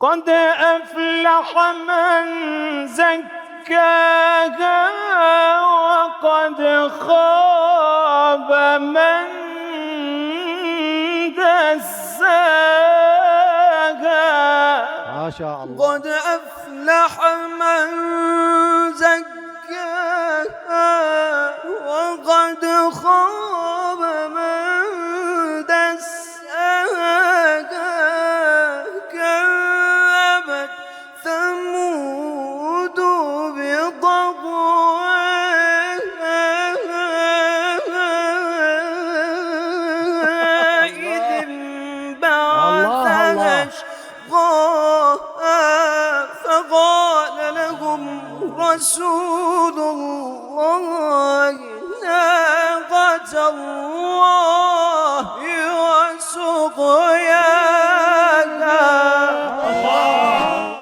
قد أفلح من زكاها وقد خاب من دساها. ما شاء الله. قد أفلح من زكاها وقد خاب من دساها. كذبت ثمود بطغواها إذ انبعث أشقاها فقال لهم رسول الله ناقة الله وسقياها.